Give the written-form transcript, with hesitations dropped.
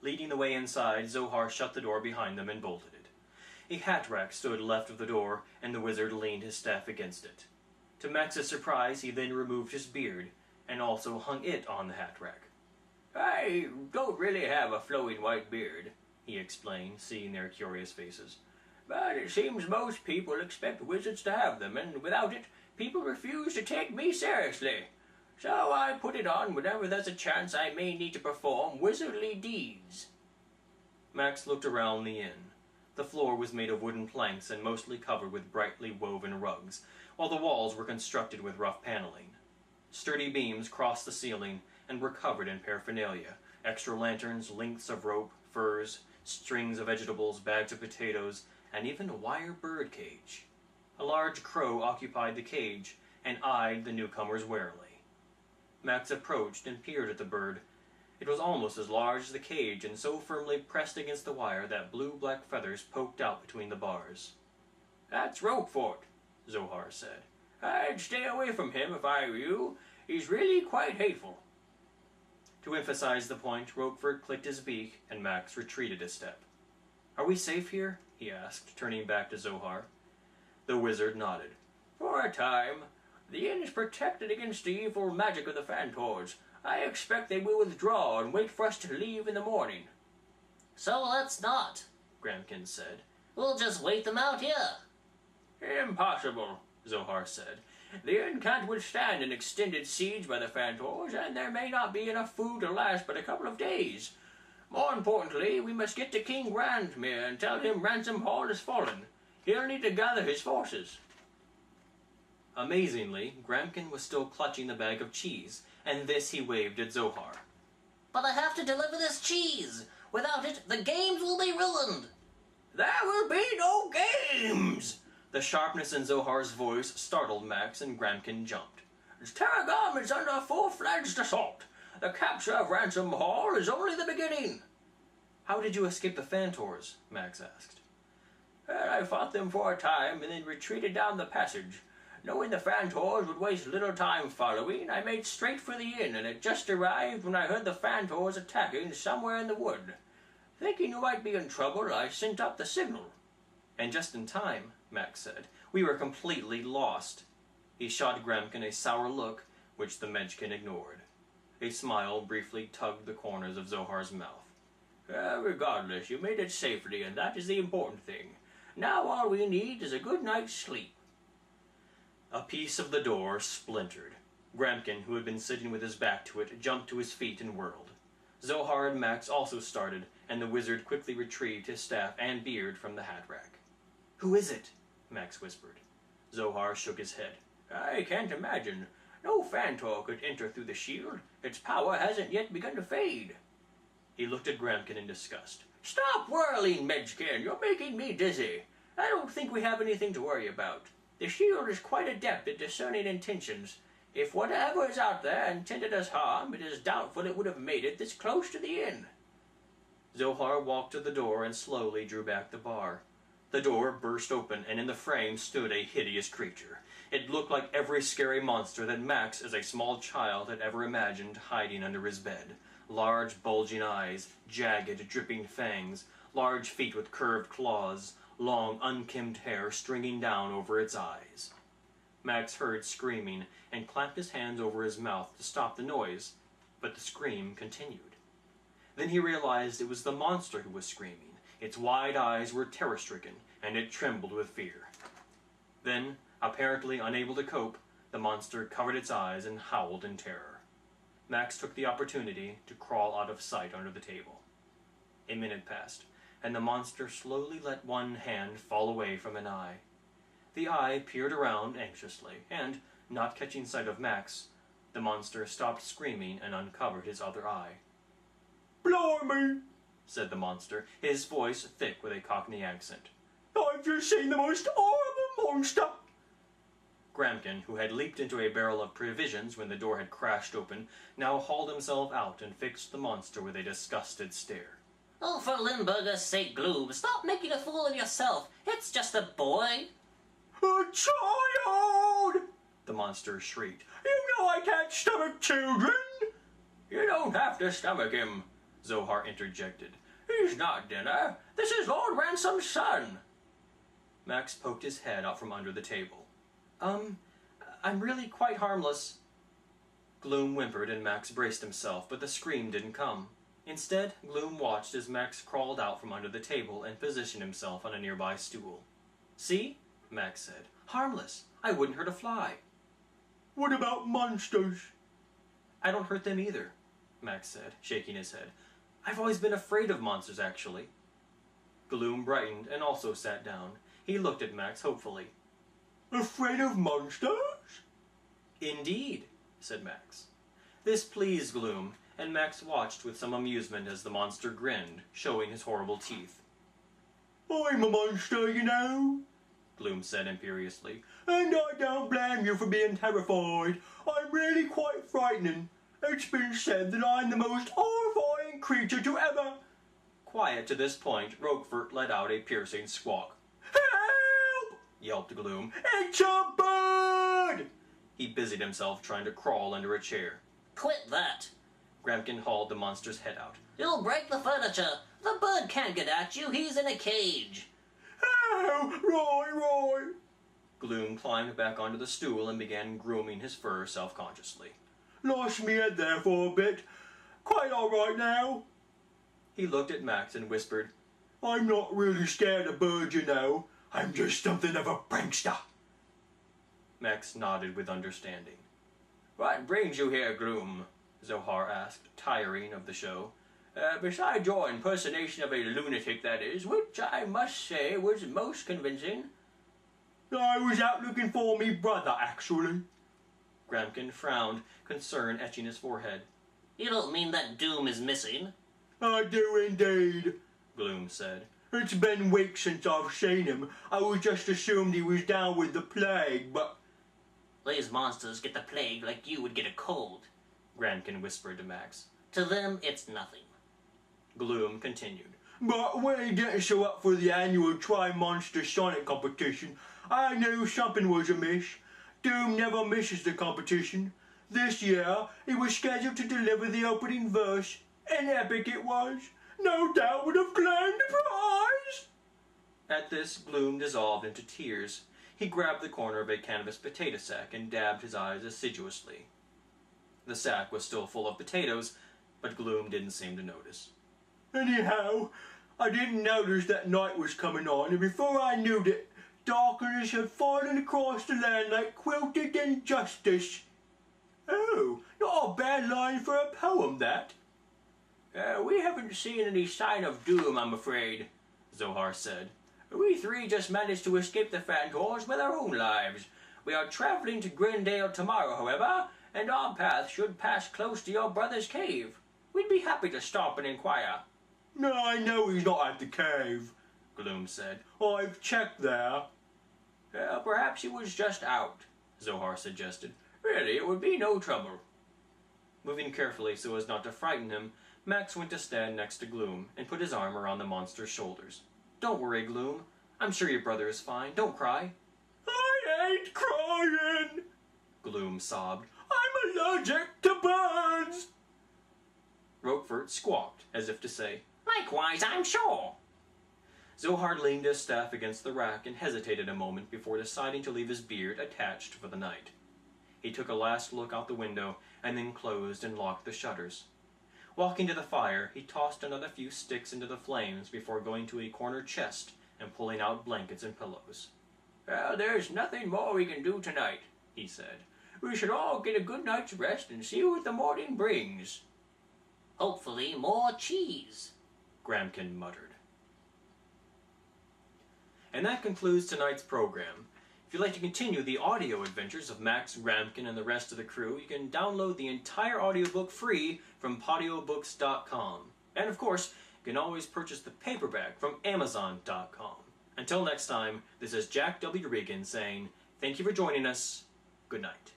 Leading the way inside, Zohar shut the door behind them and bolted it. A hat rack stood left of the door, and the wizard leaned his staff against it. To Max's surprise, he then removed his beard, and also hung it on the hat rack. "I don't really have a flowing white beard," he explained, seeing their curious faces. "But it seems most people expect wizards to have them, and without it, people refuse to take me seriously. So I put it on whenever there's a chance I may need to perform wizardly deeds." Max looked around the inn. The floor was made of wooden planks and mostly covered with brightly woven rugs, while the walls were constructed with rough paneling. Sturdy beams crossed the ceiling and were covered in paraphernalia: extra lanterns, lengths of rope, furs, strings of vegetables, bags of potatoes, and even a wire bird cage. A large crow occupied the cage and eyed the newcomers warily. Max approached and peered at the bird. It was almost as large as the cage and so firmly pressed against the wire that blue-black feathers poked out between the bars. "That's Roquefort," Zohar said. "I'd stay away from him if I were you. He's really quite hateful." To emphasize the point, Roquefort clicked his beak, and Max retreated a step. "Are we safe here?" he asked, turning back to Zohar. The wizard nodded. "For a time. The inn is protected against the evil magic of the Fantors. I expect they will withdraw and wait for us to leave in the morning." "So let's not," Gramkin said. "We'll just wait them out here." "Impossible," Zohar said. "The inn can't withstand an extended siege by the Fantors, and there may not be enough food to last but a couple of days. More importantly, we must get to King Grandmere and tell him Ransom Hall has fallen. He'll need to gather his forces." Amazingly, Gramkin was still clutching the bag of cheese, and this he waved at Zohar. "But I have to deliver this cheese. Without it, the games will be ruined." "There will be no games!" The sharpness in Zohar's voice startled Max, and Gramkin jumped. "Tarragam is under full-fledged assault. The capture of Ransom Hall is only the beginning." "How did you escape the Fantors?" Max asked. "I fought them for a time and then retreated down the passage. Knowing the Fantors would waste little time following, I made straight for the inn and had just arrived when I heard the Fantors attacking somewhere in the wood. Thinking you might be in trouble, I sent up the signal." "And just in time," Max said. "We were completely lost." He shot Gramkin a sour look, which the Menschkin ignored. A smile briefly tugged the corners of Zohar's mouth. Regardless, you made it safely, and that is the important thing. Now all we need is a good night's sleep." A piece of the door splintered. Gramkin, who had been sitting with his back to it, jumped to his feet and whirled. Zohar and Max also started, and the wizard quickly retrieved his staff and beard from the hat rack. "Who is it?" Max whispered. Zohar shook his head. "I can't imagine. No Fantor could enter through the shield. Its power hasn't yet begun to fade." He looked at Gramkin in disgust. "Stop whirling, Menschkin. You're making me dizzy. I don't think we have anything to worry about. The shield is quite adept at discerning intentions. If whatever is out there intended us harm, it is doubtful it would have made it this close to the inn." Zohar walked to the door and slowly drew back the bar. The door burst open, and in the frame stood a hideous creature. It looked like every scary monster that Max, as a small child, had ever imagined hiding under his bed. Large, bulging eyes, jagged, dripping fangs, large feet with curved claws, long, unkempt hair stringing down over its eyes. Max heard screaming and clapped his hands over his mouth to stop the noise, but the scream continued. Then he realized it was the monster who was screaming. Its wide eyes were terror-stricken, and it trembled with fear. Then, apparently unable to cope, the monster covered its eyes and howled in terror. Max took the opportunity to crawl out of sight under the table. A minute passed, and the monster slowly let one hand fall away from an eye. The eye peered around anxiously, and, not catching sight of Max, the monster stopped screaming and uncovered his other eye. "Blimey," said the monster, his voice thick with a Cockney accent. "I've just seen the most horrible monster." Gramkin, who had leaped into a barrel of provisions when the door had crashed open, now hauled himself out and fixed the monster with a disgusted stare. "Oh, for Lindbergh's sake, Gloob, stop making a fool of yourself. It's just a boy." "A child!" the monster shrieked. "You know I can't stomach children." "You don't have to stomach him," Zohar interjected. He's not dinner. This is Lord Ransom's son. Max poked his head out from under the table. I'm really quite harmless. Gloom whimpered and Max braced himself, but the scream didn't come. Instead, Gloom watched as Max crawled out from under the table and positioned himself on a nearby stool. See? Max said. Harmless. I wouldn't hurt a fly. What about monsters? I don't hurt them either, Max said, shaking his head. I've always been afraid of monsters, actually. Gloom brightened and also sat down. He looked at Max hopefully. Afraid of monsters? Indeed, said Max. This pleased Gloom, and Max watched with some amusement as the monster grinned, showing his horrible teeth. I'm a monster, you know, Gloom said imperiously. And I don't blame you for being terrified. I'm really quite frightening. It's been said that I'm the most horrifying creature to ever... Quiet to this point, Roquefort let out a piercing squawk. Help! Yelped Gloom. It's a bird! He busied himself trying to crawl under a chair. Quit that. Gramkin hauled the monster's head out. You'll break the furniture. The bird can't get at you. He's in a cage. Oh, Roy! Gloom climbed back onto the stool and began grooming his fur self-consciously. Lost me head there for a bit. Quite all right now. He looked at Max and whispered, I'm not really scared of birds, you know. I'm just something of a prankster. Max nodded with understanding. What brings you here, Gloom? Zohar asked, tiring of the show. Besides your impersonation of a lunatic, that is, which I must say was most convincing. I was out looking for me brother, actually. Gramkin frowned, concern etching his forehead. You don't mean that Doom is missing? I do indeed, Gloom said. It's been weeks since I've seen him. I was just assumed he was down with the plague, but... These monsters get the plague like you would get a cold. Gramkin whispered to Max. To them, it's nothing. Gloom continued. But when he didn't show up for the annual Tri-Monster Sonic competition, I knew something was amiss. Doom never misses the competition. This year, he was scheduled to deliver the opening verse, and epic it was. No doubt would have claimed the prize. At this, Gloom dissolved into tears. He grabbed the corner of a canvas potato sack and dabbed his eyes assiduously. The sack was still full of potatoes, but Gloom didn't seem to notice. Anyhow, I didn't notice that night was coming on, and before I knew it, darkness had fallen across the land like quilted injustice. Oh, not a bad line for a poem, that. We haven't seen any sign of Doom, I'm afraid, Zohar said. We three just managed to escape the Fantors with our own lives. We are traveling to Grindale tomorrow, however, and our path should pass close to your brother's cave. We'd be happy to stop and inquire. No, I know he's not at the cave, Gloom said. I've checked there. Perhaps he was just out, Zohar suggested. Really, it would be no trouble. Moving carefully so as not to frighten him, Max went to stand next to Gloom and put his arm around the monster's shoulders. Don't worry, Gloom. I'm sure your brother is fine. Don't cry. I ain't crying. Gloom sobbed. I'm allergic to birds. Roquefort squawked, as if to say, Likewise, I'm sure. Zohar leaned his staff against the rack and hesitated a moment before deciding to leave his beard attached for the night. He took a last look out the window and then closed and locked the shutters. Walking to the fire, he tossed another few sticks into the flames before going to a corner chest and pulling out blankets and pillows. Well, there's nothing more we can do tonight, he said. We should all get a good night's rest and see what the morning brings. Hopefully more cheese, Gramkin muttered. And that concludes tonight's program. If you'd like to continue the audio adventures of Max, Gramkin, and the rest of the crew, you can download the entire audiobook free from podiobooks.com. And of course, you can always purchase the paperback from amazon.com. Until next time, this is Jack W. Regan saying, thank you for joining us. Good night.